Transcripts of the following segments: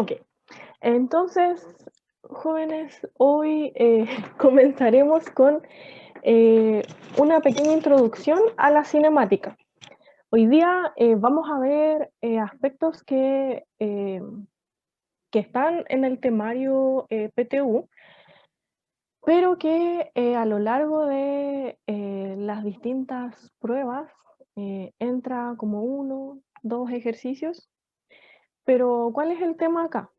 Ok, entonces, jóvenes, hoy comenzaremos con una pequeña introducción a la cinemática. Hoy día vamos a ver aspectos que están en el temario PTU, pero que a lo largo de las distintas pruebas entra como 1, 2 ejercicios. Pero ¿cuál es el tema acá?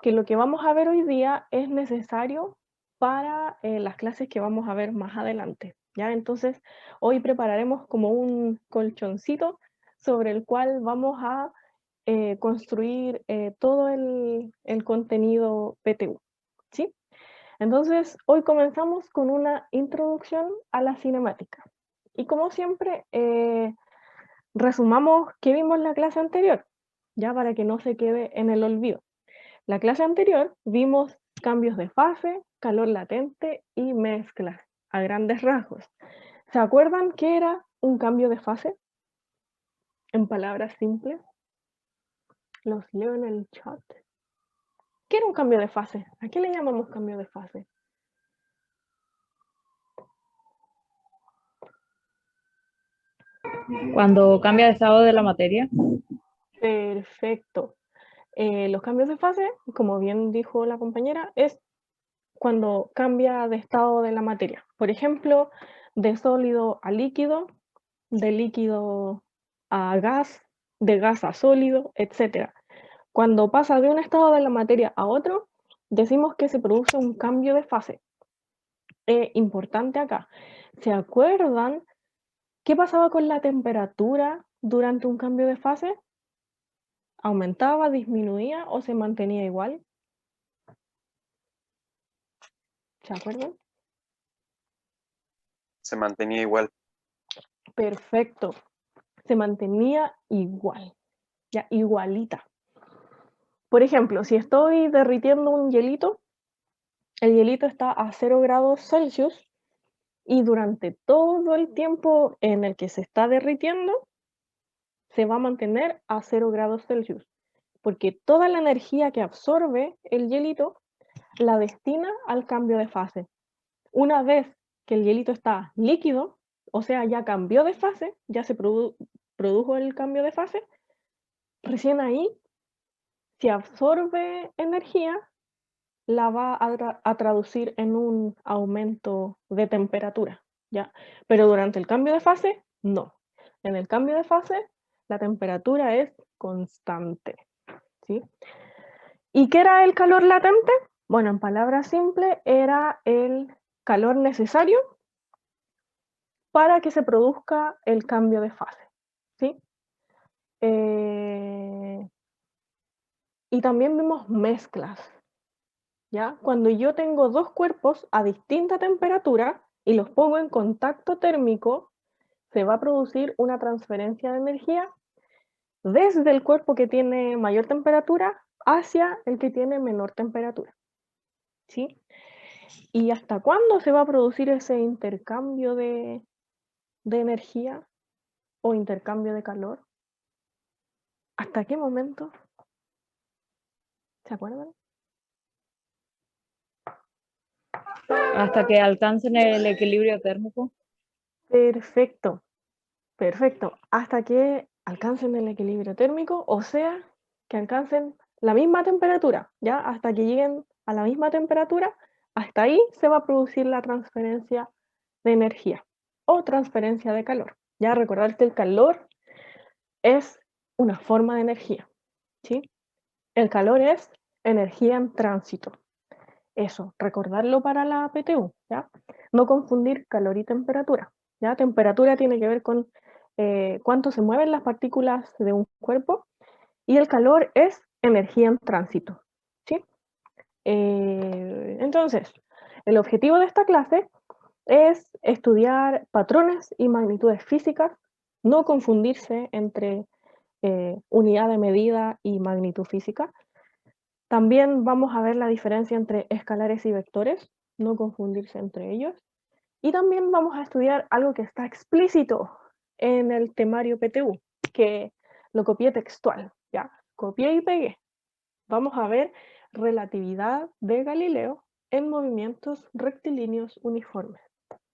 Que lo que vamos a ver hoy día es necesario para las clases que vamos a ver más adelante, ¿ya? Entonces, hoy prepararemos como un colchoncito sobre el cual vamos a construir todo el contenido PTU, ¿sí? Entonces, hoy comenzamos con una introducción a la cinemática. Y como siempre, resumamos qué vimos en la clase anterior, ya para que no se quede en el olvido. La clase anterior vimos cambios de fase, calor latente y mezclas, a grandes rasgos. ¿Se acuerdan qué era un cambio de fase? En palabras simples, los leo en el chat. ¿Qué era un cambio de fase? ¿A qué le llamamos cambio de fase? Cuando cambia de estado de la materia. Perfecto. Los cambios de fase, como bien dijo la compañera, es cuando cambia de estado de la materia. Por ejemplo, de sólido a líquido, de líquido a gas, de gas a sólido, etc. Cuando pasa de un estado de la materia a otro, decimos que se produce un cambio de fase. Importante acá. ¿Se acuerdan qué pasaba con la temperatura durante un cambio de fase? ¿Aumentaba, disminuía o se mantenía igual? ¿Se acuerdan? Se mantenía igual. Perfecto. Se mantenía igual. Ya, igualita. Por ejemplo, si estoy derritiendo un hielito, el hielito está a 0 grados Celsius y durante todo el tiempo en el que se está derritiendo, se va a mantener a 0 grados Celsius, porque toda la energía que absorbe el hielito la destina al cambio de fase. Una vez que el hielito está líquido, o sea, ya cambió de fase, ya se produjo el cambio de fase, recién ahí, si absorbe energía, la va a traducir en un aumento de temperatura, ¿ya? Pero durante el cambio de fase, no. En el cambio de fase, la temperatura es constante, ¿sí? ¿Y qué era el calor latente? Bueno, en palabras simples, era el calor necesario para que se produzca el cambio de fase, ¿sí? Y también vimos mezclas, ¿ya? Cuando yo tengo dos cuerpos a distinta temperatura y los pongo en contacto térmico, se va a producir una transferencia de energía desde el cuerpo que tiene mayor temperatura hacia el que tiene menor temperatura, ¿sí? ¿Y hasta cuándo se va a producir ese intercambio de energía o intercambio de calor? ¿Hasta qué momento? ¿Se acuerdan? Hasta que alcancen el equilibrio térmico. Perfecto, perfecto. Hasta que alcancen el equilibrio térmico, o sea, que alcancen la misma temperatura, ¿ya? Hasta que lleguen a la misma temperatura, hasta ahí se va a producir la transferencia de energía o transferencia de calor. Ya recordar que el calor es una forma de energía, ¿sí? El calor es energía en tránsito. Eso, recordarlo para la PTU, ¿ya? No confundir calor y temperatura, ¿ya? Temperatura tiene que ver con cuánto se mueven las partículas de un cuerpo y el calor es energía en tránsito, ¿sí? Entonces, el objetivo de esta clase es estudiar patrones y magnitudes físicas, no confundirse entre unidad de medida y magnitud física. También vamos a ver la diferencia entre escalares y vectores, no confundirse entre ellos. Y también vamos a estudiar algo que está explícito en el temario PTU, que lo copié textual, ya, copié y pegué. Vamos a ver relatividad de Galileo en movimientos rectilíneos uniformes.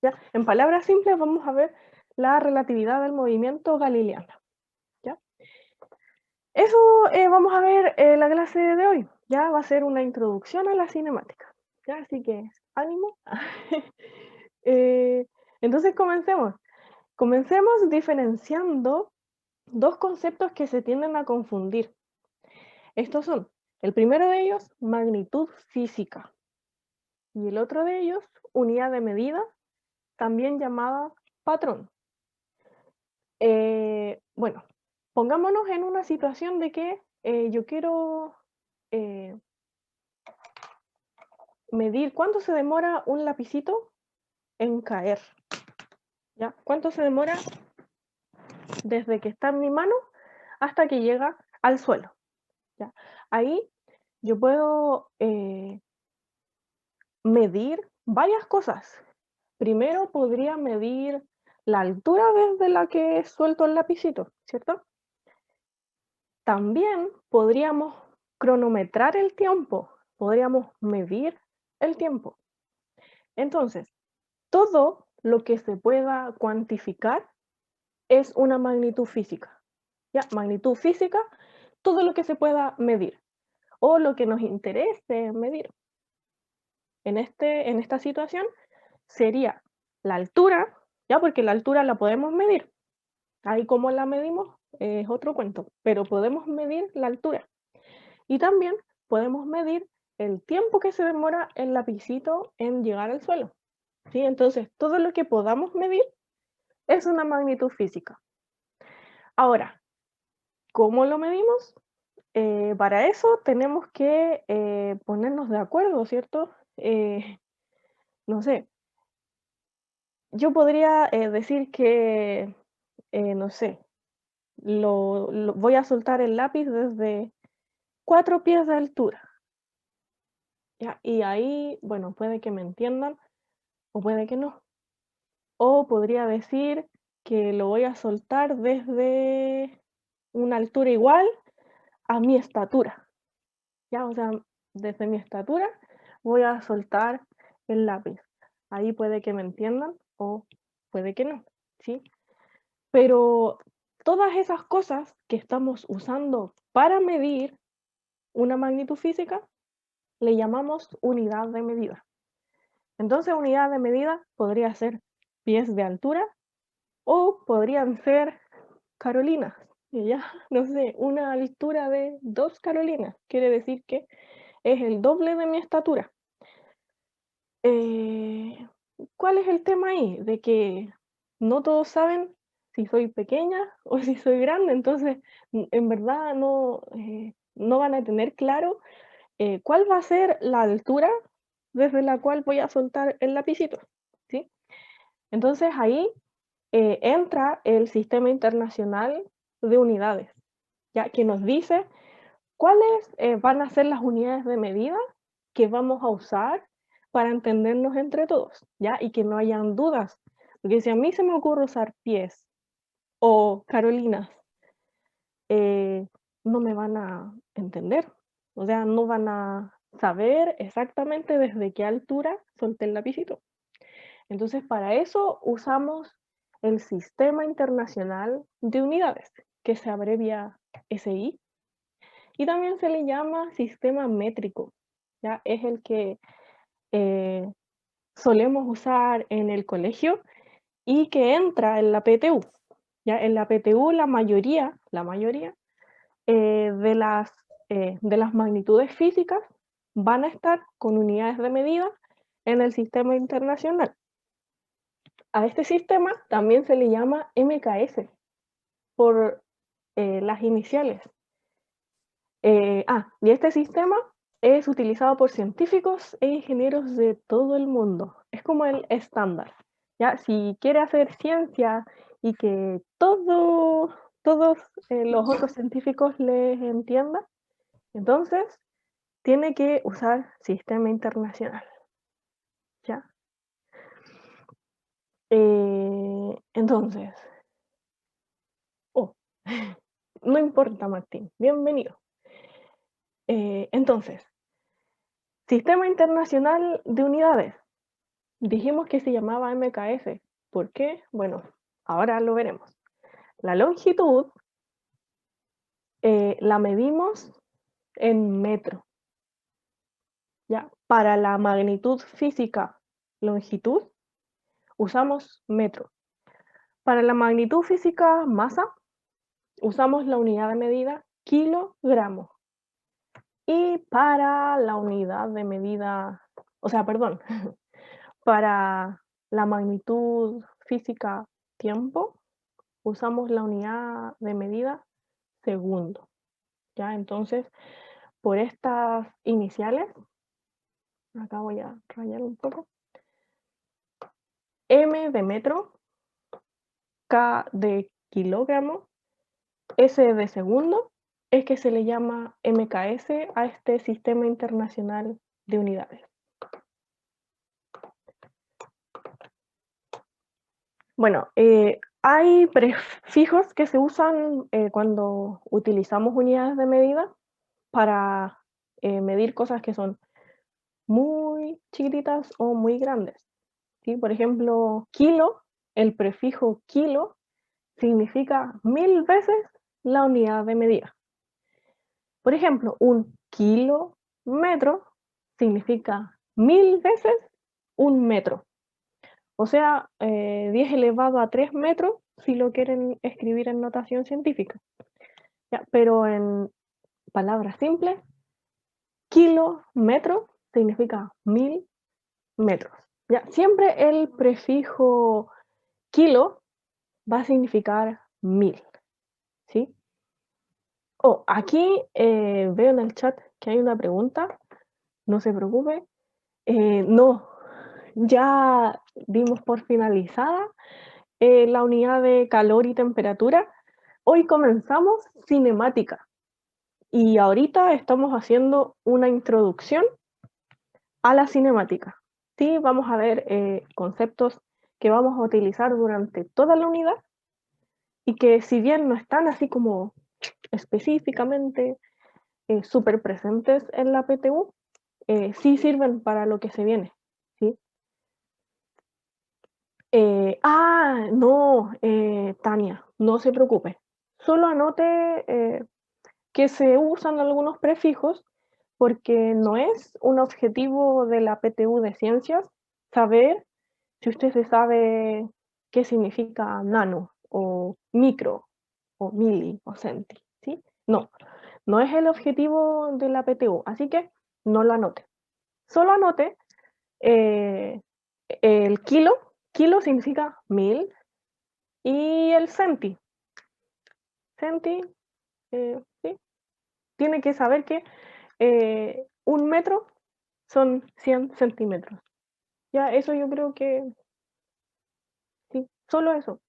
¿Ya? En palabras simples vamos a ver la relatividad del movimiento galileano. ¿Ya? Eso vamos a ver en la clase de hoy. Ya va a ser una introducción a la cinemática. ¿Ya? Así que ánimo. Entonces comencemos. Comencemos diferenciando dos conceptos que se tienden a confundir. Estos son, el primero de ellos, magnitud física, y el otro de ellos, unidad de medida, también llamada patrón. Bueno, pongámonos en una situación de que yo quiero medir cuánto se demora un lapicito en caer. ¿Ya? ¿Cuánto se demora desde que está en mi mano hasta que llega al suelo? ¿Ya? Ahí yo puedo medir varias cosas. Primero podría medir la altura desde la que suelto el lapicito, ¿cierto? También podríamos cronometrar el tiempo, podríamos medir el tiempo. Entonces, todo lo que se pueda cuantificar es una magnitud física. ¿Ya? Magnitud física, todo lo que se pueda medir o lo que nos interese medir. En esta situación sería la altura, ¿ya? Porque la altura la podemos medir. Ahí cómo la medimos es otro cuento, pero podemos medir la altura. Y también podemos medir el tiempo que se demora el lapicito en llegar al suelo. ¿Sí? Entonces, todo lo que podamos medir es una magnitud física. Ahora, ¿cómo lo medimos? Para eso tenemos que ponernos de acuerdo, ¿cierto? No sé, yo podría decir que, no sé, voy a soltar el lápiz desde 4 pies de altura. ¿Ya? Y ahí, bueno, puede que me entiendan o puede que no. O podría decir que lo voy a soltar desde una altura igual a mi estatura. ¿Ya? O sea, desde mi estatura voy a soltar el lápiz. Ahí puede que me entiendan o puede que no, ¿sí? Pero todas esas cosas que estamos usando para medir una magnitud física le llamamos unidad de medida. Entonces, unidad de medida podría ser pies de altura o podrían ser carolinas. Y ya, no sé, una altura de 2 carolinas quiere decir que es el doble de mi estatura. ¿Cuál es el tema ahí? De que no todos saben si soy pequeña o si soy grande, entonces en verdad no van a tener claro cuál va a ser la altura desde la cual voy a soltar el lapicito, ¿sí? Entonces ahí entra el Sistema Internacional de Unidades, ya que nos dice cuáles van a ser las unidades de medida que vamos a usar para entendernos entre todos, ¿ya? Y que no hayan dudas, porque si a mí se me ocurre usar pies o carolinas, no me van a entender, o sea, no van a saber exactamente desde qué altura solté el lapicito. Entonces, para eso usamos el Sistema Internacional de Unidades, que se abrevia SI, y también se le llama sistema métrico, ¿ya? Es el que eh, solemos usar en el colegio y que entra en la PTU. ¿Ya? En la PTU la mayoría de las magnitudes físicas van a estar con unidades de medida en el sistema internacional. A este sistema también se le llama MKS por las iniciales. Y este sistema es utilizado por científicos e ingenieros de todo el mundo. Es como el estándar. ¿Ya? Si quiere hacer ciencia y que todos los otros científicos les entiendan, entonces tiene que usar sistema internacional. ¿Ya? Entonces, oh, no importa, Martín, bienvenido. Entonces, Sistema Internacional de Unidades. Dijimos que se llamaba MKS. ¿Por qué? Bueno, ahora lo veremos. La longitud la medimos en metro. ¿Ya? Para la magnitud física, longitud, usamos metro. Para la magnitud física, masa, usamos la unidad de medida kilogramo. Y para la unidad de medida, o sea, perdón, para la magnitud física tiempo, usamos la unidad de medida segundo. ¿Ya? Entonces, por estas iniciales, acá voy a rayar un poco, M de metro, K de kilogramo, S de segundo, es que se le llama MKS a este Sistema Internacional de Unidades. Bueno, hay prefijos que se usan cuando utilizamos unidades de medida para medir cosas que son muy chiquititas o muy grandes. ¿Sí? Por ejemplo, kilo, el prefijo kilo significa 1000 veces la unidad de medida. Por ejemplo, un kilómetro significa 1000 veces un metro. O sea, 10 elevado a 3 metros si lo quieren escribir en notación científica. ¿Ya? Pero en palabras simples, kilómetro significa 1000 metros. ¿Ya? Siempre el prefijo kilo va a significar 1000. ¿Sí? Oh, aquí veo en el chat que hay una pregunta. No se preocupe. No, ya dimos por finalizada la unidad de calor y temperatura. Hoy comenzamos cinemática y ahorita estamos haciendo una introducción a la cinemática. Sí, vamos a ver conceptos que vamos a utilizar durante toda la unidad y que si bien no están así como específicamente súper presentes en la PTU, sí sirven para lo que se viene. ¿Sí? No, Tania, no se preocupe. Solo anote que se usan algunos prefijos porque no es un objetivo de la PTU de ciencias saber si usted se sabe qué significa nano o micro o mili o centi, ¿sí? No, no es el objetivo de la PTU, así que no lo anote. Solo anote el kilo significa 1000, y el centi, ¿sí? Tiene que saber que un metro son 100 centímetros. Ya, eso yo creo que sí, solo eso.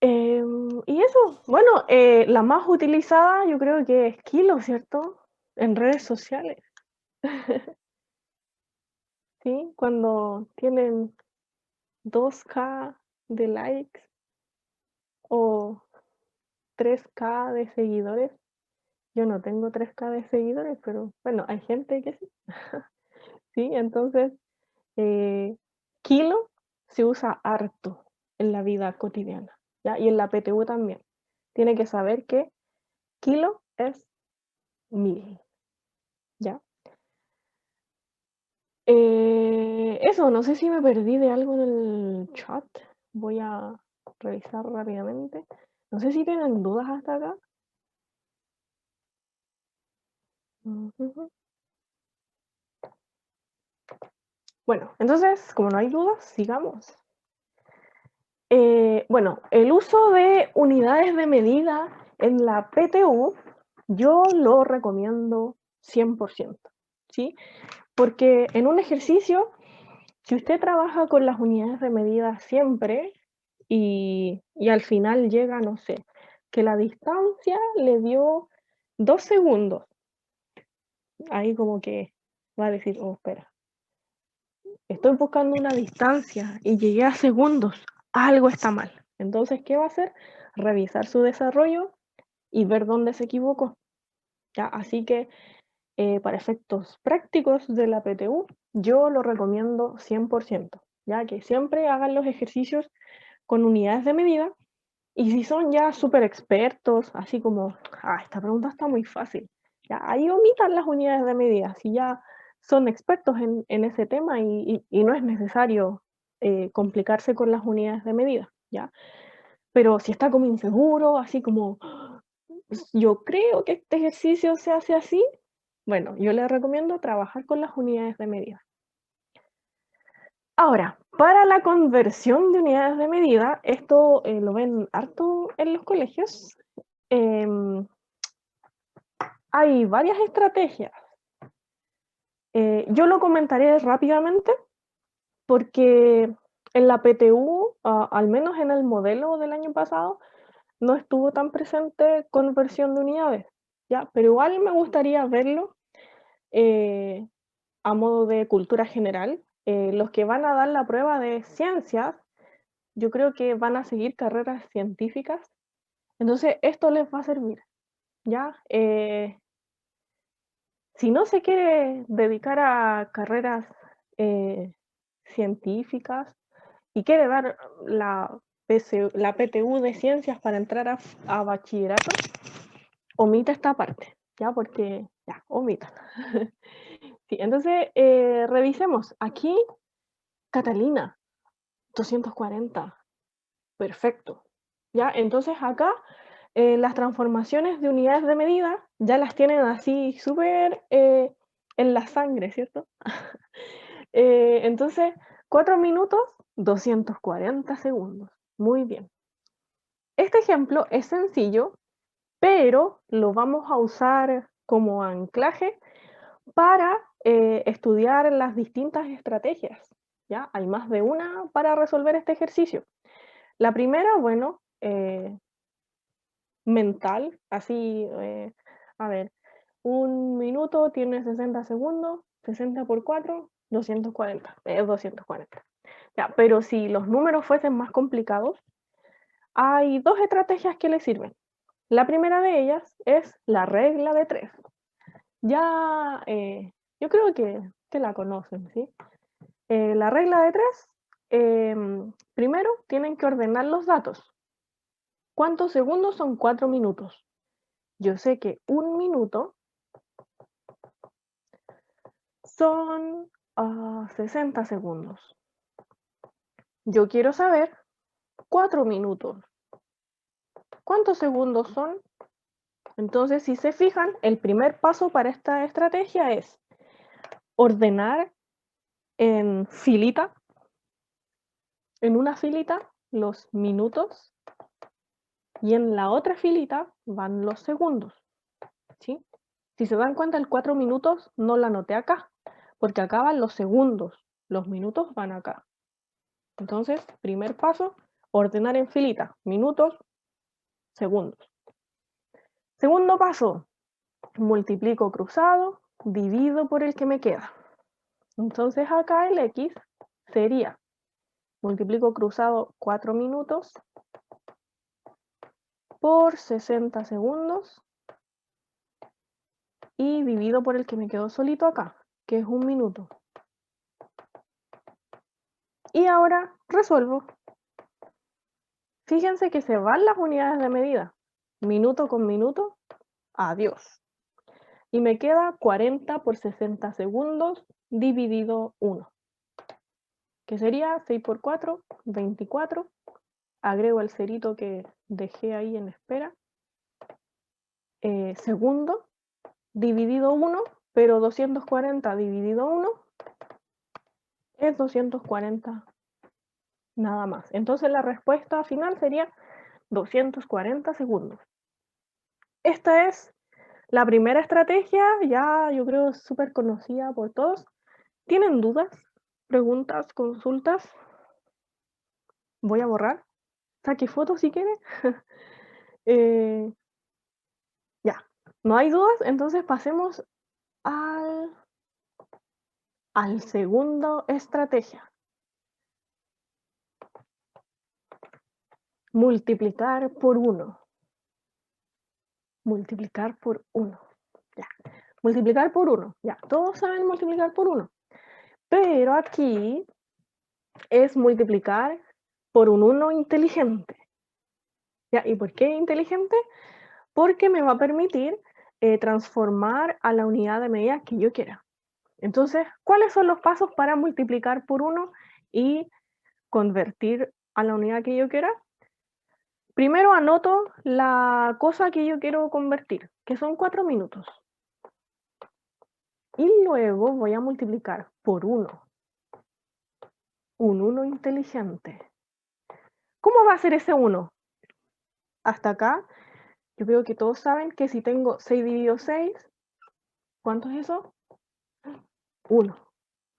Y eso, bueno, la más utilizada yo creo que es kilo, ¿cierto? En redes sociales. ¿Sí? Cuando tienen 2K de likes o 3K de seguidores. Yo no tengo 3K de seguidores, pero bueno, hay gente que sí. Sí, entonces, kilo se usa harto en la vida cotidiana, ¿ya? Y en la PTU también. Tiene que saber que kilo es 1000, ¿ya? Eso, no sé si me perdí de algo en el chat. Voy a revisar rápidamente. No sé si tienen dudas hasta acá. Ujú. Bueno, entonces, como no hay dudas, sigamos. Bueno, el uso de unidades de medida en la PTU, yo lo recomiendo 100%, ¿sí? Porque en un ejercicio, si usted trabaja con las unidades de medida siempre y al final llega, no sé, que la distancia le dio 2 segundos, ahí como que va a decir, oh, espera, estoy buscando una distancia y llegué a segundos, algo está mal. Entonces, ¿qué va a hacer? Revisar su desarrollo y ver dónde se equivocó. ¿ya? Así que para efectos prácticos de la PTU, yo lo recomiendo 100%, ya que siempre hagan los ejercicios con unidades de medida. Y si son ya súper expertos, así como, esta pregunta está muy fácil, ya ahí omitan las unidades de medida, si ya son expertos en ese tema y no es necesario complicarse con las unidades de medida, ¿ya? Pero si está como inseguro, así como, "Pues, yo creo que este ejercicio se hace así", bueno, yo les recomiendo trabajar con las unidades de medida. Ahora, para la conversión de unidades de medida, esto lo ven harto en los colegios. em, Hay varias estrategias. Yo lo comentaré rápidamente porque en la PTU, al menos en el modelo del año pasado, no estuvo tan presente conversión de unidades, ¿ya? Pero igual me gustaría verlo eh, a modo de cultura general. Los que van a dar la prueba de ciencias, yo creo que van a seguir carreras científicas, entonces esto les va a servir, ¿ya? Si no se quiere dedicar a carreras científicas y quiere dar la PTU de ciencias para entrar a bachillerato, omita esta parte, ¿ya? Porque, ya, omita. Sí, entonces, revisemos. Aquí, Catalina, 240. Perfecto. ¿Ya? Entonces acá las transformaciones de unidades de medida ya las tienen así súper en la sangre, ¿cierto? Entonces, 4 minutos, 240 segundos. Muy bien. Este ejemplo es sencillo, pero lo vamos a usar como anclaje para estudiar las distintas estrategias. ¿Ya? Hay más de una para resolver este ejercicio. La primera, bueno, mental, así, a ver, un minuto tiene 60 segundos, 60 por 4, 240, es 240. Ya, pero si los números fuesen más complicados, hay dos estrategias que le sirven. La primera de ellas es la regla de 3. Ya, yo creo que la conocen, ¿sí? La regla de 3, primero tienen que ordenar los datos. ¿Cuántos segundos son 4 minutos? Yo sé que un minuto son 60 segundos. Yo quiero saber 4 minutos. ¿Cuántos segundos son? Entonces, si se fijan, el primer paso para esta estrategia es ordenar en filita, en una filita, los minutos y en la otra filita van los segundos, ¿sí? Si se dan cuenta, el 4 minutos no la anoté acá, porque acá van los segundos, los minutos van acá. Entonces, primer paso, ordenar en filita, minutos, segundos. Segundo paso, multiplico cruzado, divido por el que me queda. Entonces acá el X sería, multiplico cruzado 4 minutos por 60 segundos y divido por el que me quedó solito acá, que es 1 minuto. Y ahora resuelvo. Fíjense que se van las unidades de medida. Minuto con minuto, adiós. Y me queda 40 por 60 segundos dividido 1, que sería 6 por 4, 24. Agrego el cerito que dejé ahí en espera. Segundo dividido 1, pero 240 dividido 1 es 240 nada más. Entonces la respuesta final sería 240 segundos. Esta es la primera estrategia, ya yo creo súper conocida por todos. ¿Tienen dudas, preguntas, consultas? Voy a borrar. Saque fotos si quiere. Eh, ya, no hay dudas, entonces pasemos al, al segundo estrategia. Multiplicar por 1. Multiplicar por 1. Multiplicar por 1. Ya, todos saben multiplicar por 1. Pero aquí es multiplicar por un 1 inteligente. ¿Ya? ¿Y por qué inteligente? Porque me va a permitir transformar a la unidad de medida que yo quiera. Entonces, ¿cuáles son los pasos para multiplicar por 1 y convertir a la unidad que yo quiera? Primero anoto la cosa que yo quiero convertir, que son 4 minutos. Y luego voy a multiplicar por 1. Un 1 inteligente. ¿Cómo va a ser ese 1? Hasta acá, yo creo que todos saben que si tengo 6 dividido 6, ¿cuánto es eso? 1.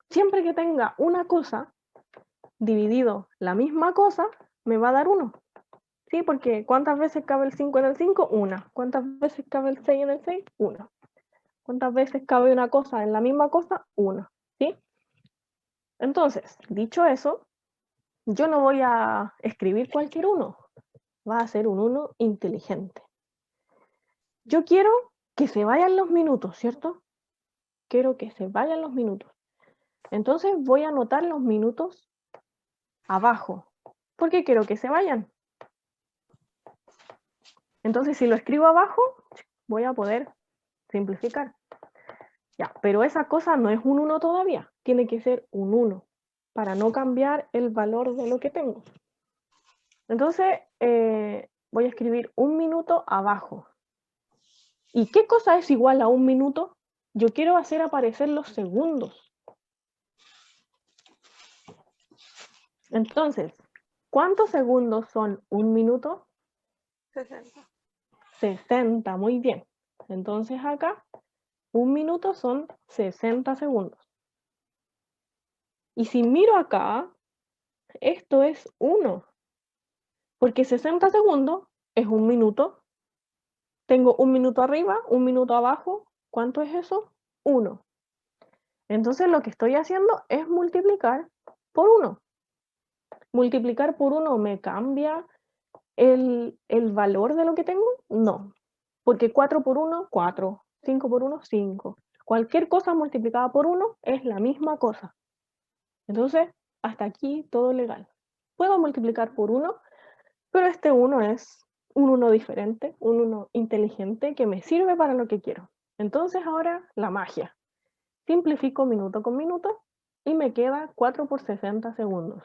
Siempre que tenga una cosa dividido la misma cosa, me va a dar 1. ¿Sí? Porque ¿cuántas veces cabe el 5 en el 5? Una. ¿Cuántas veces cabe el 6 en el 6? Una. ¿Cuántas veces cabe una cosa en la misma cosa? Una. ¿Sí? Entonces, dicho eso, yo no voy a escribir cualquier 1. Va a ser un 1 inteligente. Yo quiero que se vayan los minutos, ¿cierto? Quiero que se vayan los minutos. Entonces voy a anotar los minutos abajo, porque quiero que se vayan. Entonces, si lo escribo abajo, voy a poder simplificar. Ya, pero esa cosa no es un 1 todavía, tiene que ser un 1 para no cambiar el valor de lo que tengo. Entonces, voy a escribir un minuto abajo. ¿Y qué cosa es igual a un minuto? Yo quiero hacer aparecer los segundos. Entonces, ¿cuántos segundos son un minuto? 60. 60, muy bien. Entonces acá, un minuto son 60 segundos. Y si miro acá, esto es 1. Porque 60 segundos es un minuto. Tengo un minuto arriba, un minuto abajo. ¿Cuánto es eso? 1. Entonces lo que estoy haciendo es multiplicar por 1. ¿Multiplicar por 1 me cambia el valor de lo que tengo? No. Porque 4 por 1, 4. 5 por 1, 5. Cualquier cosa multiplicada por 1 es la misma cosa. Entonces, hasta aquí todo legal. Puedo multiplicar por 1, pero este 1 es un 1 diferente, un 1 inteligente que me sirve para lo que quiero. Entonces ahora la magia. Simplifico minuto con minuto y me queda 4 por 60 segundos.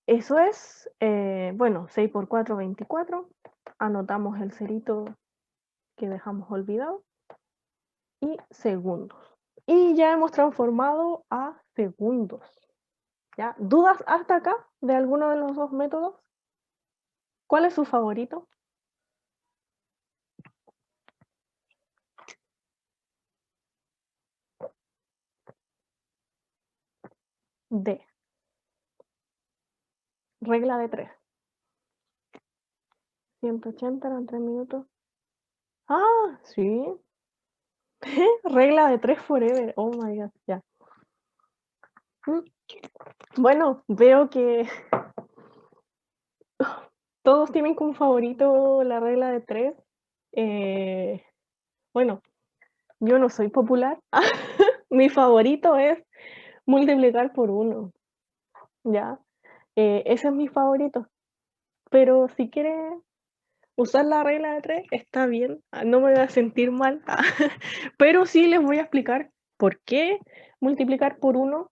Eso es, bueno, 6 por 4, 24. Anotamos el cerito que dejamos olvidado. Y segundos. Y ya hemos transformado a segundos. ¿Ya? ¿Dudas hasta acá de alguno de los dos métodos? ¿Cuál es su favorito? D. Regla de 3. 180 eran 3 minutos. Ah, sí. Regla de 3 forever. Oh my god, ya. Bueno, veo que todos tienen como favorito la regla de 3. Bueno, yo no soy popular. Mi favorito es multiplicar por 1. ¿Ya? Ese es mi favorito. Pero si quieres usar la regla de 3, está bien. No me voy a sentir mal. Pero sí les voy a explicar por qué multiplicar por 1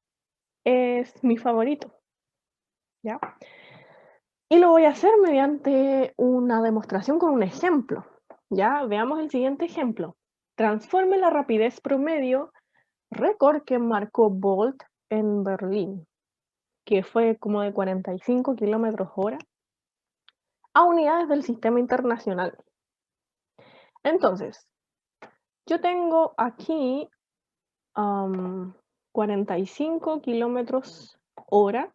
es mi favorito. ¿Ya? Y lo voy a hacer mediante una demostración con un ejemplo. Ya, veamos el siguiente ejemplo. Transforme la rapidez promedio, récord que marcó Bolt en Berlín, que fue como de 45 kilómetros hora, a unidades del sistema internacional. Entonces, yo tengo aquí 45 kilómetros hora.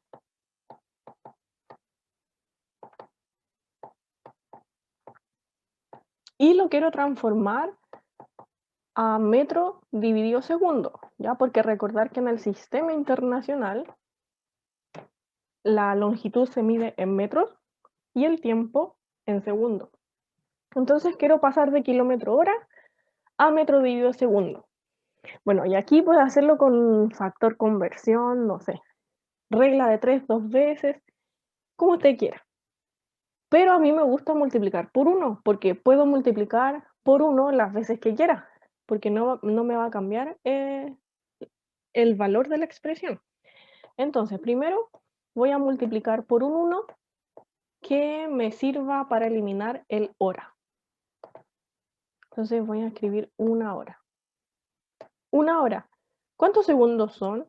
Y lo quiero transformar a metro dividido segundo, ¿ya? Porque recordar que en el sistema internacional la longitud se mide en metros y el tiempo en segundos. Entonces quiero pasar de kilómetro hora a metro dividido segundo. Bueno, y aquí puedes hacerlo con factor conversión, no sé, regla de 3 2 veces, como usted quiera. Pero a mí me gusta multiplicar por 1, porque puedo multiplicar por 1 las veces que quiera, porque no me va a cambiar, el valor de la expresión. Entonces, primero voy a multiplicar por un 1 que me sirva para eliminar el hora. Entonces voy a escribir 1 hora. 1 hora. ¿Cuántos segundos son?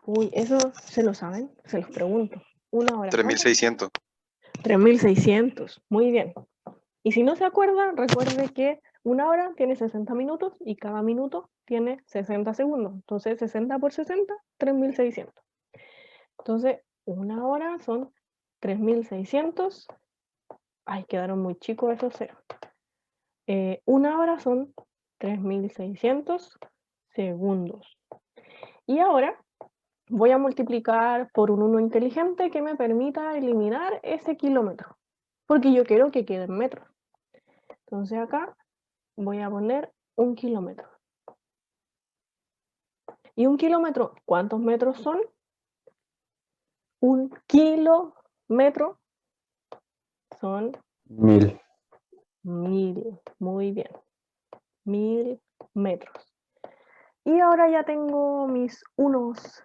Uy, eso se lo saben, se los pregunto. 1 hora. 3600. 3600. Muy bien. Y si no se acuerda, recuerde que 1 hora tiene 60 minutos y cada minuto tiene 60 segundos. Entonces, 60 por 60, 3600. Entonces, 1 hora son 3600. Ay, quedaron muy chicos esos ceros. 1 hora son 3600 segundos. Y ahora voy a multiplicar por un 1 inteligente que me permita eliminar ese kilómetro, porque yo quiero que quede en metros. Entonces acá voy a poner 1 kilómetro. ¿Y 1 kilómetro cuántos metros son? 1 kilómetro son 1000. 1000. Muy bien. 1000 metros. Y ahora ya tengo mis unos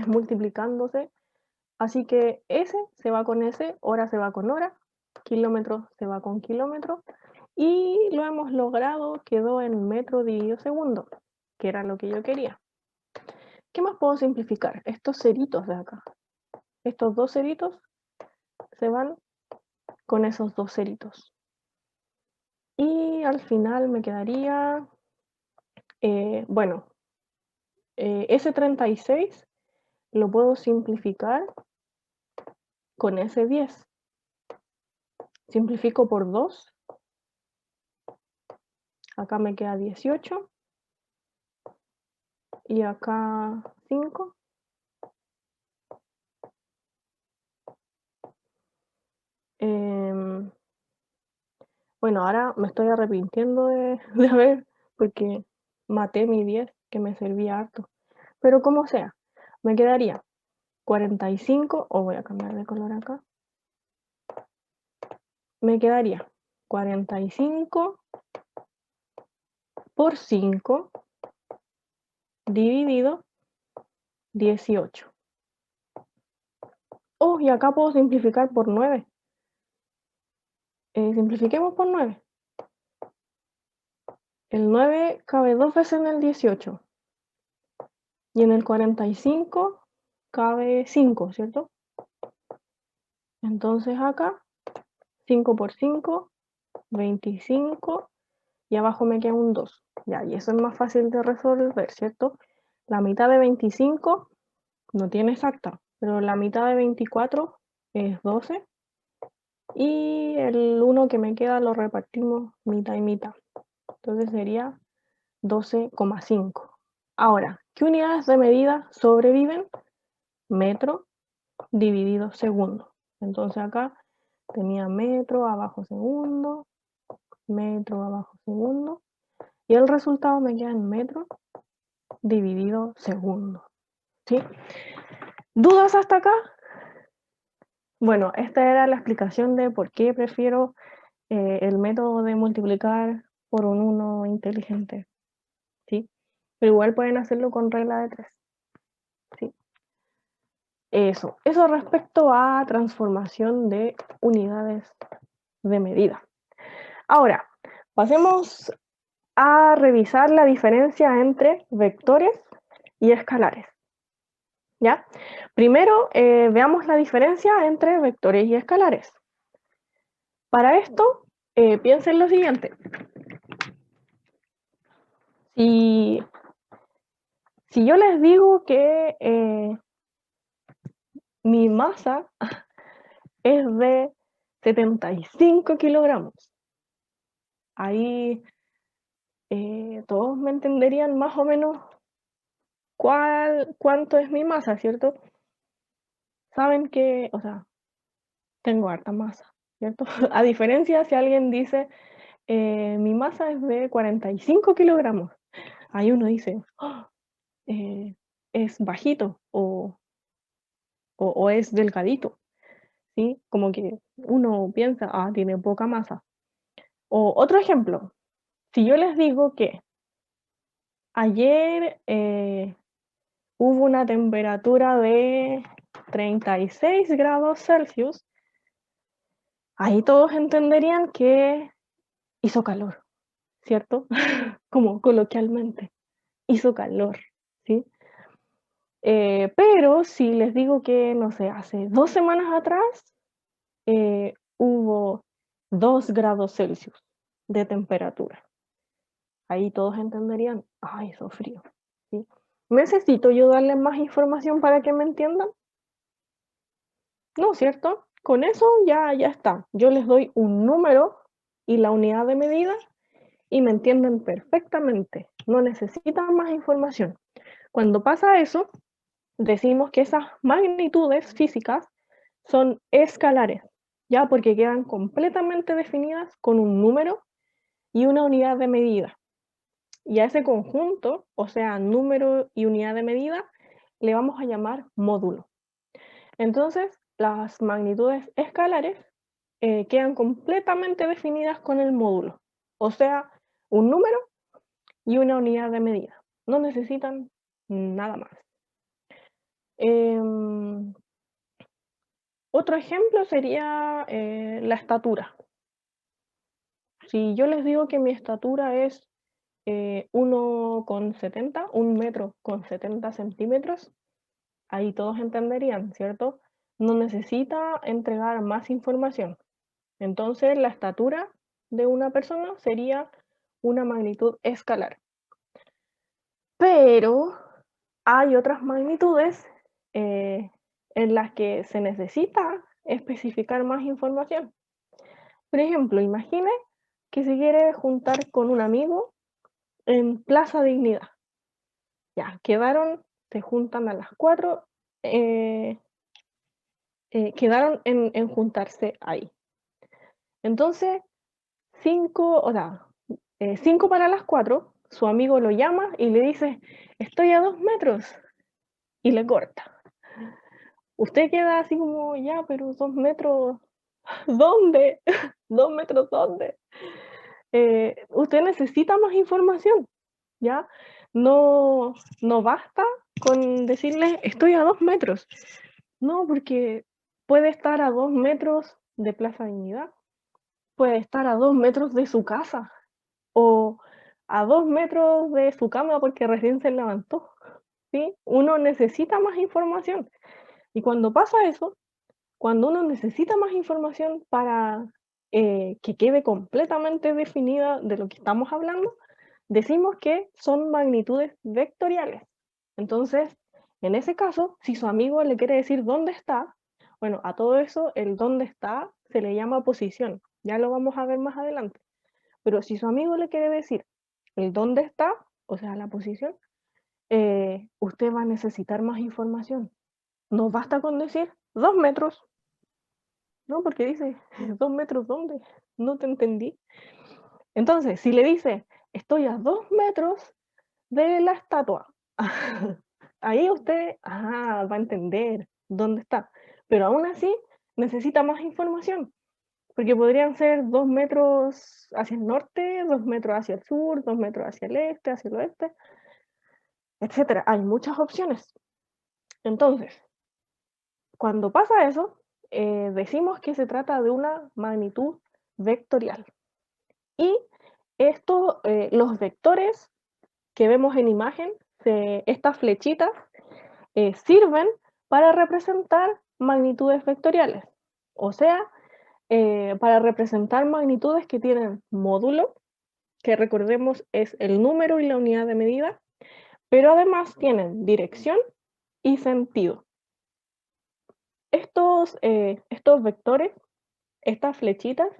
multiplicándose. Así que S se va con S, hora se va con hora, kilómetro se va con kilómetro. Y lo hemos logrado, quedó en metro dividido segundo, que era lo que yo quería. ¿Qué más puedo simplificar? Estos ceritos de acá. Estos dos ceritos se van con esos dos ceritos. Y al final me quedaría, bueno, ese 36 lo puedo simplificar con ese 10. Simplifico por 2. Acá me queda 18. Y acá 5. Bueno, ahora me estoy arrepintiendo de haber, porque maté mi 10, que me servía harto. Pero como sea, me quedaría 45, o voy a cambiar de color acá. Me quedaría 45 por 5 dividido 18. Oh, y acá puedo simplificar por 9. Simplifiquemos por 9. El 9 cabe 2 veces en el 18. Y en el 45 cabe 5, ¿cierto? Entonces acá, 5 por 5, 25. Y abajo me queda un 2. Ya, y eso es más fácil de resolver, ¿cierto? La mitad de 25 no tiene exacta, pero la mitad de 24 es 12. Y el 1 que me queda lo repartimos mitad y mitad. Entonces sería 12,5. Ahora, ¿qué unidades de medida sobreviven? Metro dividido segundo. Entonces acá tenía metro, abajo segundo, metro, abajo segundo. Y el resultado me queda en metro dividido segundo. ¿Sí? ¿Dudas hasta acá? Bueno, esta era la explicación de por qué prefiero el método de multiplicar por un 1 inteligente. ¿Sí? Pero igual pueden hacerlo con regla de 3. ¿Sí? Eso respecto a transformación de unidades de medida. Ahora, pasemos a revisar la diferencia entre vectores y escalares. ¿Ya? Primero, veamos la diferencia entre vectores y escalares. Para esto, piensen lo siguiente. Si yo les digo que mi masa es de 75 kilogramos, ahí todos me entenderían más o menos cuánto es mi masa, ¿cierto? Saben que, o sea, tengo harta masa, ¿cierto? A diferencia si alguien dice mi masa es de 45 kilogramos. Ahí uno dice, "Ah, es bajito o es delgadito, ¿sí? Como que uno piensa, ah, tiene poca masa. O otro ejemplo, si yo les digo que ayer hubo una temperatura de 36 grados Celsius, ahí todos entenderían que hizo calor, ¿cierto? Como coloquialmente, hizo calor, ¿sí? Pero si les digo que, no sé, hace 2 semanas atrás hubo 2 grados Celsius de temperatura, ahí todos entenderían, ay, hizo frío, ¿sí? ¿Necesito yo darles más información para que me entiendan? No, ¿cierto? Con eso ya está. Yo les doy un número y la unidad de medida y me entienden perfectamente. No necesitan más información. Cuando pasa eso, decimos que esas magnitudes físicas son escalares, ya porque quedan completamente definidas con un número y una unidad de medida. Y a ese conjunto, o sea, número y unidad de medida, le vamos a llamar módulo. Entonces, las magnitudes escalares quedan completamente definidas con el módulo, o sea, un número y una unidad de medida. No necesitan nada más. Em, Otro ejemplo sería la estatura. Si yo les digo que mi estatura es 1,70, 1 metro con 70 centímetros, ahí todos entenderían, ¿cierto? No necesita entregar más información. Entonces, la estatura de una persona sería una magnitud escalar. Pero hay otras magnitudes en las que se necesita especificar más información. Por ejemplo, imagine que se quiere juntar con un amigo en Plaza Dignidad. Ya, quedaron, se juntan a las 4, quedaron en juntarse ahí. Entonces, 5, o sea, 5 para las 4, su amigo lo llama y le dice, estoy a 2 metros, y le corta. Usted queda así como, ya, pero 2 metros, ¿dónde? 2 metros, ¿dónde? Usted necesita más información, ¿ya? No, no basta con decirle, estoy a 2 metros. No, porque puede estar a 2 metros de Plaza Dignidad, puede estar a 2 metros de su casa o a 2 metros de su cama porque recién se levantó, ¿sí? Uno necesita más información. Y cuando pasa eso, cuando uno necesita más información para que quede completamente definida de lo que estamos hablando, decimos que son magnitudes vectoriales. Entonces, en ese caso, si su amigo le quiere decir dónde está, bueno, a todo eso el dónde está se le llama posición. Ya lo vamos a ver más adelante. Pero si su amigo le quiere decir el dónde está, o sea, la posición, usted va a necesitar más información. No basta con decir 2 metros, ¿no? Porque dice, 2 metros, ¿dónde? No te entendí. Entonces, si le dice, estoy a 2 metros de la estatua, ahí usted va a entender dónde está. Pero aún así, necesita más información, porque podrían ser 2 metros hacia el norte, 2 metros hacia el sur, 2 metros hacia el este, hacia el oeste, etcétera. Hay muchas opciones. Entonces, cuando pasa eso, decimos que se trata de una magnitud vectorial. Y esto, los vectores que vemos en imagen, estas flechitas, sirven para representar magnitudes vectoriales. O sea, para representar magnitudes que tienen módulo, que recordemos es el número y la unidad de medida, pero además tienen dirección y sentido. Estos vectores, estas flechitas,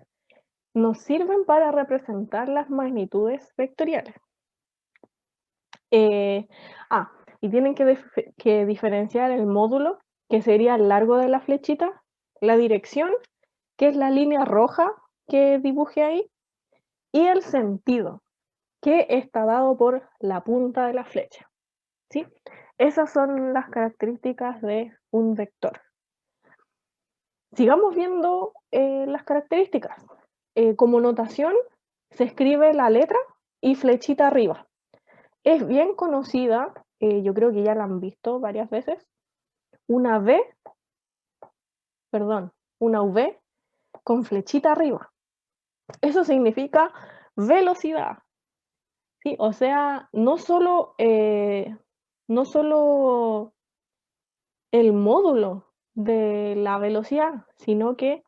nos sirven para representar las magnitudes vectoriales. Y tienen que diferenciar el módulo, que sería el largo de la flechita, la dirección, que es la línea roja que dibujé ahí, y el sentido, que está dado por la punta de la flecha, ¿sí? Esas son las características de un vector. Sigamos viendo las características. Como notación, se escribe la letra y flechita arriba. Es bien conocida, yo creo que ya la han visto varias veces, una V con flechita arriba. Eso significa velocidad, ¿sí? O sea, no solo el módulo de la velocidad, sino que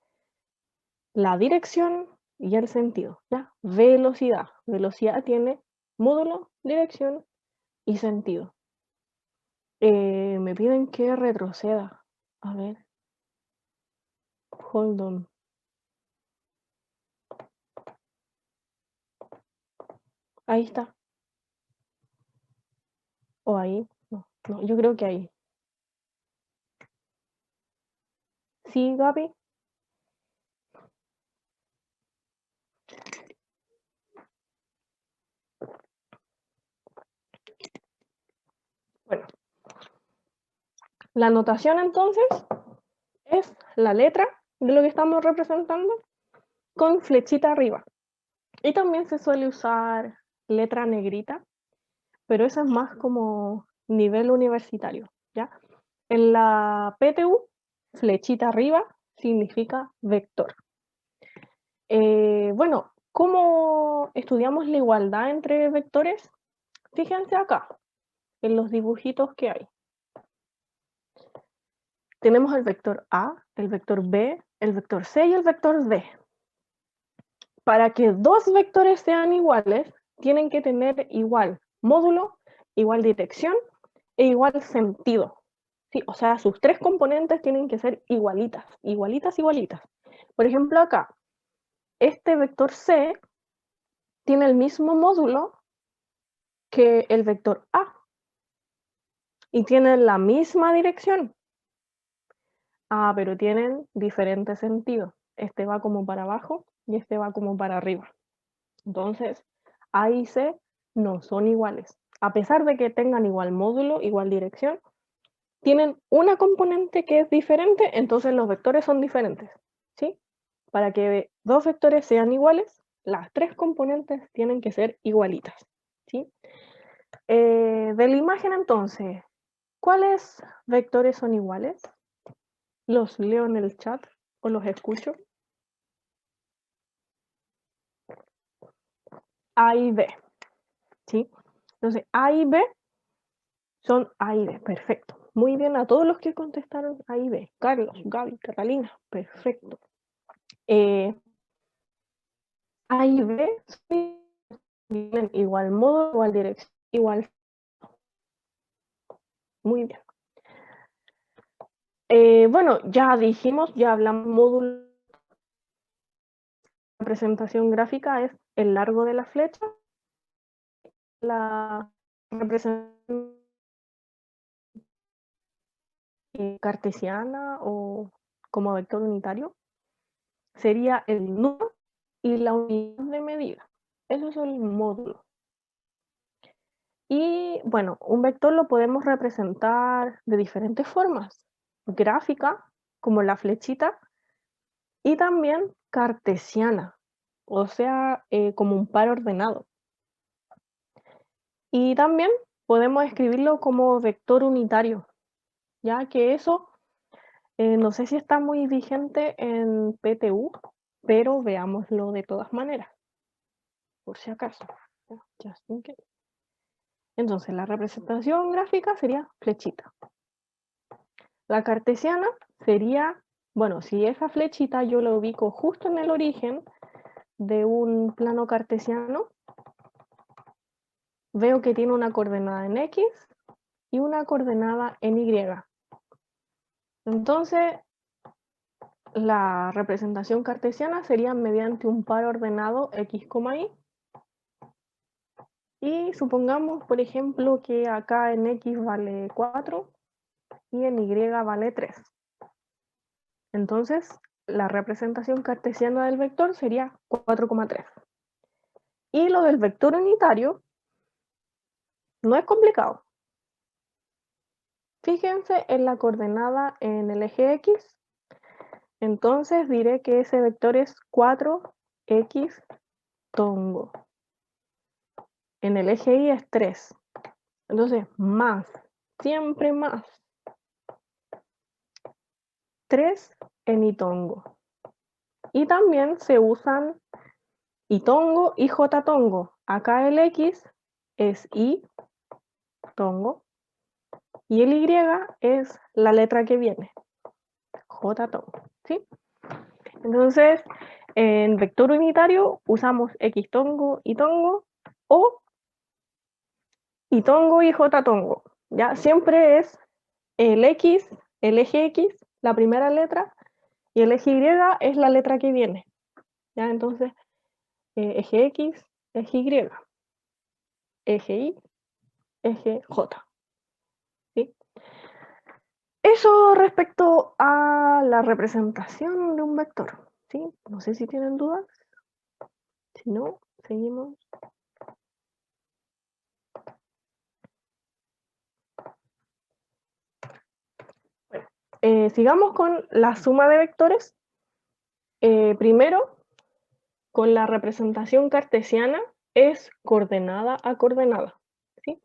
la dirección y el sentido, ¿ya? Velocidad. Velocidad tiene módulo, dirección y sentido. Me piden que retroceda. A ver. Hold on. Ahí está. O ahí. No, no, yo creo que ahí. ¿Sí, Gaby? Bueno, la notación entonces es la letra de lo que estamos representando con flechita arriba. Y también se suele usar letra negrita, pero eso es más como nivel universitario, ¿ya? En la PTU, flechita arriba significa vector. Bueno, ¿cómo estudiamos la igualdad entre vectores? Fíjense acá, en los dibujitos que hay. Tenemos el vector A, el vector B, el vector C y el vector D. Para que dos vectores sean iguales, tienen que tener igual módulo, igual dirección e igual sentido. ¿Sí? O sea, sus tres componentes tienen que ser igualitas, igualitas, igualitas. Por ejemplo, acá, este vector C tiene el mismo módulo que el vector A y tiene la misma dirección. Ah, pero tienen diferentes sentidos. Este va como para abajo y este va como para arriba. Entonces, A y C no son iguales. A pesar de que tengan igual módulo, igual dirección, tienen una componente que es diferente, entonces los vectores son diferentes, ¿sí? Para que dos vectores sean iguales, las tres componentes tienen que ser igualitas, ¿sí? De la imagen entonces, ¿cuáles vectores son iguales? ¿Los leo en el chat o los escucho? A y B, ¿sí? Entonces, A y B son A y B, perfecto. Muy bien a todos los que contestaron A y B. Carlos, Gaby, Catalina, perfecto. A y B tienen igual modo, igual dirección, igual. Muy bien. Bueno, ya dijimos, ya hablamos módulo. La representación gráfica es el largo de la flecha. La representación cartesiana o como vector unitario sería el número y la unidad de medida. Eso es el módulo. Y bueno, un vector lo podemos representar de diferentes formas. Gráfica, como la flechita, y también cartesiana, o sea, como un par ordenado. Y también podemos escribirlo como vector unitario, ya que eso no sé si está muy vigente en PTU, pero veámoslo de todas maneras, por si acaso. Just in case. Entonces, la representación gráfica sería flechita. La cartesiana sería, bueno, si esa flechita yo la ubico justo en el origen de un plano cartesiano, veo que tiene una coordenada en X y una coordenada en Y. Entonces, la representación cartesiana sería mediante un par ordenado X, Y. Y supongamos, por ejemplo, que acá en X vale 4 y en Y vale 3. Entonces, la representación cartesiana del vector sería 4,3. Y lo del vector unitario no es complicado. Fíjense en la coordenada en el eje X. Entonces diré que ese vector es 4x tongo. En el eje Y es 3. Entonces, más, siempre más. 3 en itongo. Y también se usan itongo y jtongo. Acá el X es I tongo y el Y es la letra que viene, jtongo, ¿sí? Entonces, en vector unitario usamos X tongo y tongo o itongo y jtongo. Ya siempre es el X, el eje X, la primera letra, y el eje Y es la letra que viene. ¿Ya? Entonces, eje X, eje Y, eje Y, eje J. ¿Sí? Eso respecto a la representación de un vector. ¿Sí? No sé si tienen dudas. Si no, seguimos. Bueno, sigamos con la suma de vectores. Primero, con la representación cartesiana es coordenada a coordenada. ¿Sí?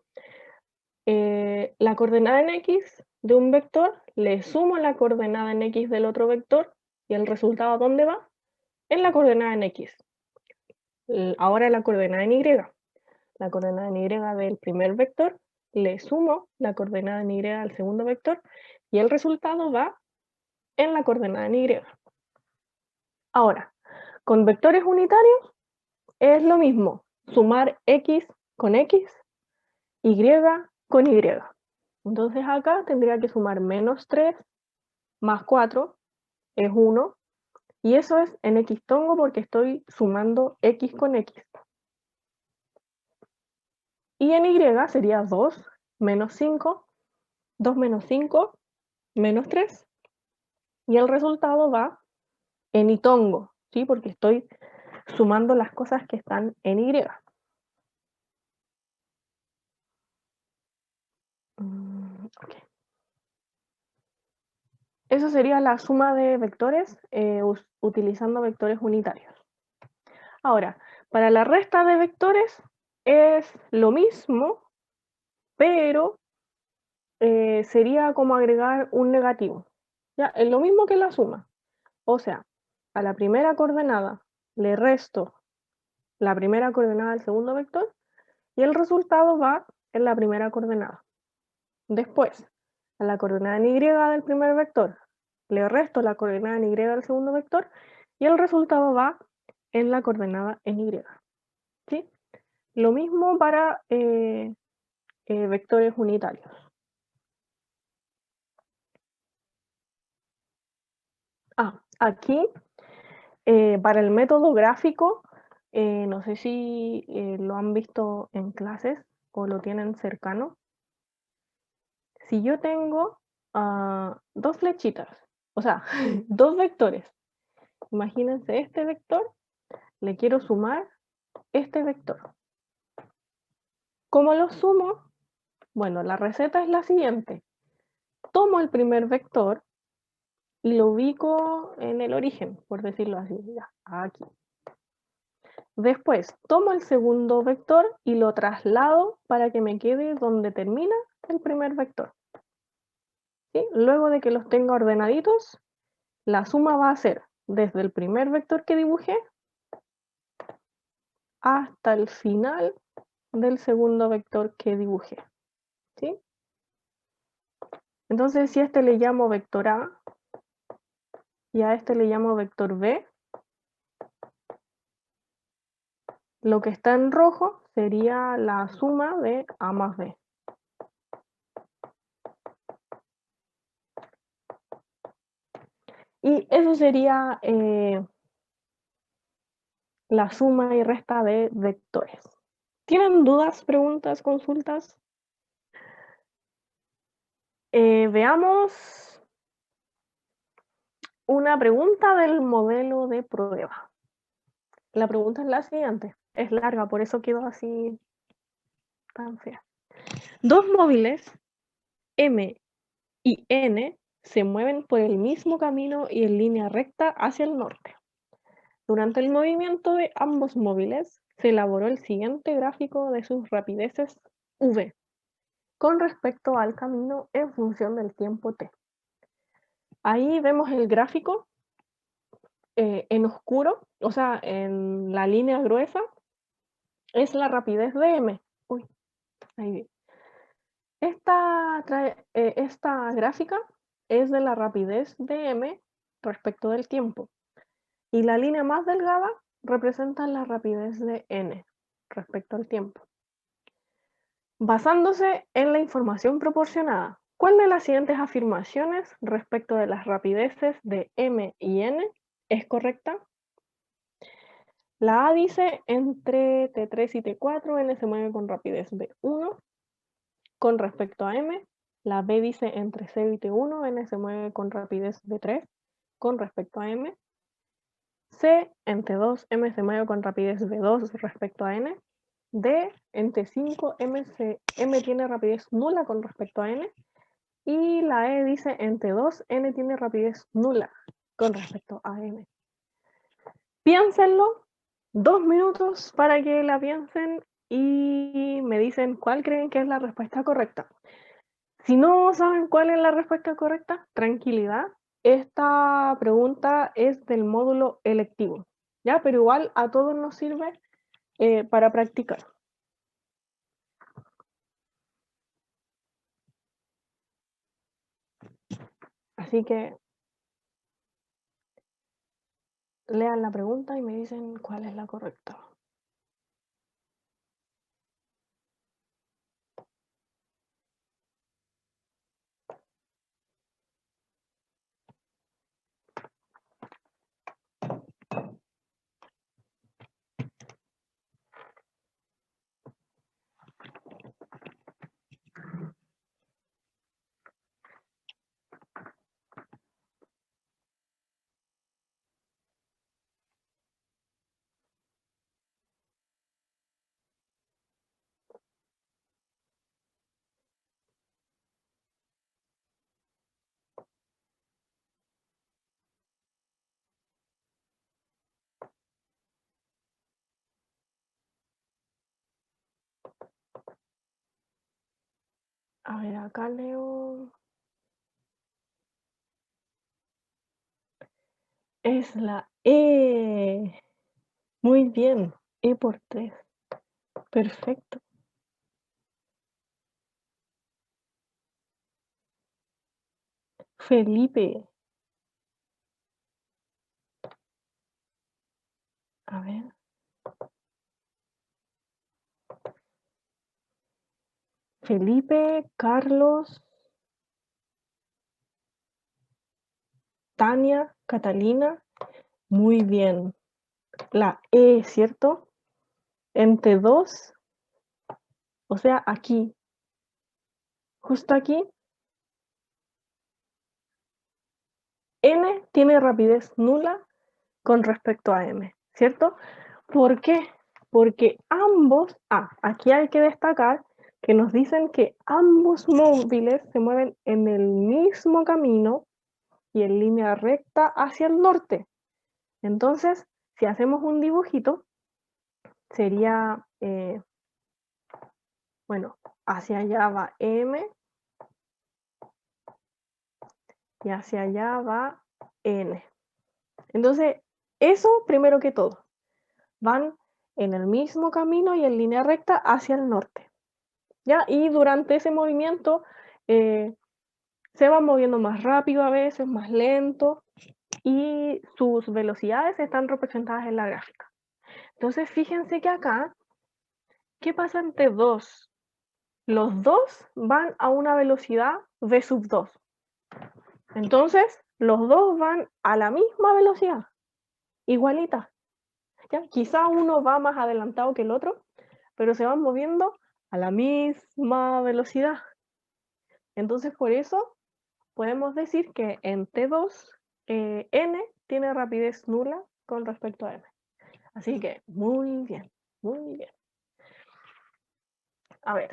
La coordenada en X de un vector, le sumo la coordenada en X del otro vector y el resultado ¿dónde va? En la coordenada en X. Ahora la coordenada en Y. La coordenada en Y del primer vector, le sumo la coordenada en Y al segundo vector y el resultado va en la coordenada en Y. Ahora, con vectores unitarios es lo mismo, sumar X con X, Y con Y. Entonces acá tendría que sumar menos 3 más 4 es 1, y eso es en X tongo porque estoy sumando X con X. Y en Y sería 2 menos 5, 2 menos 5, menos 3, y el resultado va en itongo, ¿sí? Porque estoy sumando las cosas que están en Y. Okay. Eso sería la suma de vectores utilizando vectores unitarios. Ahora, para la resta de vectores es lo mismo, pero sería como agregar un negativo. Ya, es lo mismo que la suma. O sea, a la primera coordenada le resto la primera coordenada del segundo vector y el resultado va en la primera coordenada. Después, a la coordenada en Y del primer vector le resto la coordenada en Y del segundo vector y el resultado va en la coordenada en Y. ¿Sí? Lo mismo para vectores unitarios. Aquí, para el método gráfico, no sé si lo han visto en clases o lo tienen cercano. Si yo tengo dos flechitas, o sea, dos vectores, imagínense este vector, le quiero sumar este vector. ¿Cómo lo sumo? Bueno, la receta es la siguiente. Tomo el primer vector y lo ubico en el origen, por decirlo así, ya, aquí. Después tomo el segundo vector y lo traslado para que me quede donde termina el primer vector. ¿Sí? Luego de que los tenga ordenaditos, la suma va a ser desde el primer vector que dibujé hasta el final del segundo vector que dibujé. ¿Sí? Entonces, si a este le llamo vector A y a este le llamo vector B, lo que está en rojo sería la suma de A más B. Y eso sería la suma y resta de vectores. ¿Tienen dudas, preguntas, consultas? Veamos una pregunta del modelo de prueba. La pregunta es la siguiente. Es larga, por eso quedó así tan fea. Dos móviles, M y N, se mueven por el mismo camino y en línea recta hacia el norte. Durante el movimiento de ambos móviles, se elaboró el siguiente gráfico de sus rapideces v, con respecto al camino en función del tiempo t. Ahí vemos el gráfico en oscuro, o sea, en la línea gruesa, es la rapidez de m. Uy, ahí vi. Esta gráfica es de la rapidez de m respecto del tiempo. Y la línea más delgada representa la rapidez de n respecto al tiempo. Basándose en la información proporcionada, ¿cuál de las siguientes afirmaciones respecto de las rapideces de m y n es correcta? La A dice entre T3 y T4, n se mueve con rapidez v1 con respecto a m. La B dice entre 0 y T1, n se mueve con rapidez v3 con respecto a m. C, en T2, m se mueve con rapidez v2 respecto a n. D, en T5, m tiene rapidez nula con respecto a n. Y la E dice en T2, n tiene rapidez nula con respecto a n. Piénsenlo, 2 minutos para que la piensen y me dicen cuál creen que es la respuesta correcta. Si no saben cuál es la respuesta correcta, tranquilidad. Esta pregunta es del módulo electivo, ¿ya? Pero igual a todos nos sirve para practicar. Así que lean la pregunta y me dicen cuál es la correcta. A ver, acá leo. Es la E. Muy bien. E por 3. Perfecto. Felipe. A ver. Felipe, Carlos, Tania, Catalina. Muy bien. La E, ¿cierto? Entre 2, o sea, aquí. Justo aquí. N tiene rapidez nula con respecto a M, ¿cierto? ¿Por qué? Porque ambos, aquí hay que destacar que nos dicen que ambos móviles se mueven en el mismo camino y en línea recta hacia el norte. Entonces, si hacemos un dibujito, sería, bueno, hacia allá va M y hacia allá va N. Entonces, eso primero que todo, van en el mismo camino y en línea recta hacia el norte, ¿ya? Y durante ese movimiento se van moviendo más rápido a veces, más lento, y sus velocidades están representadas en la gráfica. Entonces, fíjense que acá, ¿qué pasa entre 2? Los dos van a una velocidad v sub 2. Entonces, los dos van a la misma velocidad, igualita. ¿Ya? Quizá uno va más adelantado que el otro, pero se van moviendo a la misma velocidad. Entonces, por eso podemos decir que en T2, n tiene rapidez nula con respecto a m. Así que muy bien, muy bien. A ver.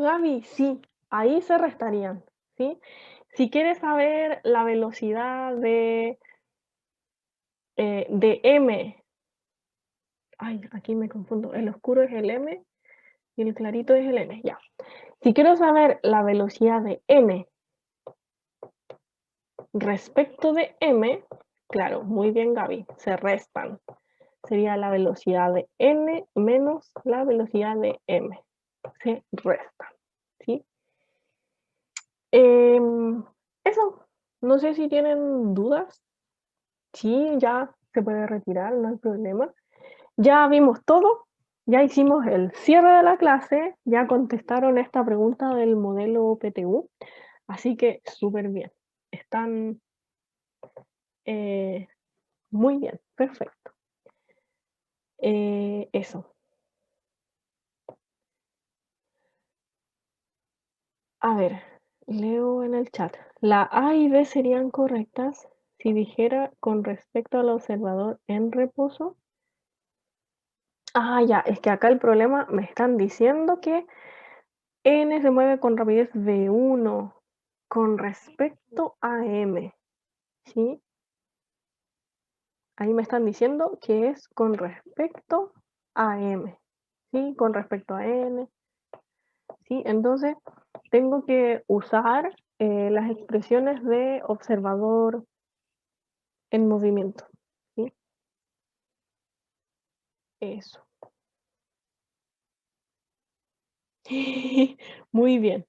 Gaby, sí, ahí se restarían, ¿sí? Si quieres saber la velocidad de m, ay, aquí me confundo, el oscuro es el m y el clarito es el n, ya. Si quiero saber la velocidad de n respecto de m, claro, muy bien, Gaby, se restan. Sería la velocidad de n menos la velocidad de m. Se restan, ¿sí? Eso, no sé si tienen dudas. Sí, ya se puede retirar, no hay problema. Ya vimos todo, ya hicimos el cierre de la clase, ya contestaron esta pregunta del modelo PTU, así que súper bien. Están muy bien, perfecto. Eso. A ver, leo en el chat. La A y B serían correctas si dijera con respecto al observador en reposo. Ya, es que acá el problema me están diciendo que N se mueve con rapidez v 1 con respecto a M, ¿sí? Ahí me están diciendo que es con respecto a M, ¿sí? Con respecto a N, ¿sí? Entonces tengo que usar las expresiones de observador en movimiento, ¿sí? Eso. Muy bien.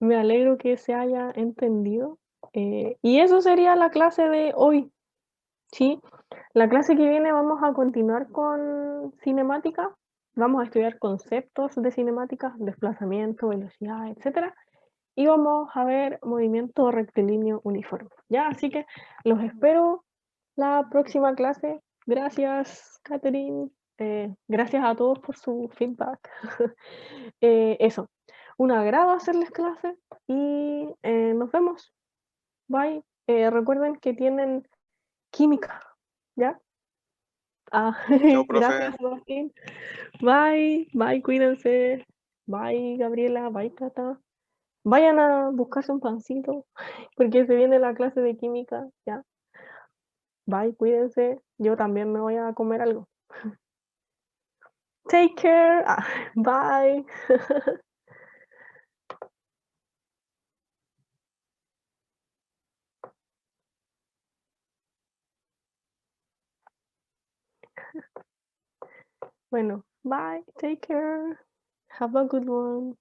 Me alegro que se haya entendido. Y eso sería la clase de hoy, ¿sí? La clase que viene vamos a continuar con cinemática. Vamos a estudiar conceptos de cinemática, desplazamiento, velocidad, etcétera. Y vamos a ver movimiento rectilíneo uniforme. ¿Ya? Así que los espero la próxima clase. Gracias, Catherine. Gracias a todos por su feedback. Eso. Un agrado hacerles clase y nos vemos. Bye. Recuerden que tienen química. ¿Ya? Chao, profe. Gracias, Sebastián. Bye, bye, cuídense. Bye, Gabriela, bye, Cata. Vayan a buscarse un pancito, porque se viene la clase de química, ya. Bye, cuídense. Yo también me voy a comer algo. Take care. Bye. Bueno, bye. Take care. Have a good one.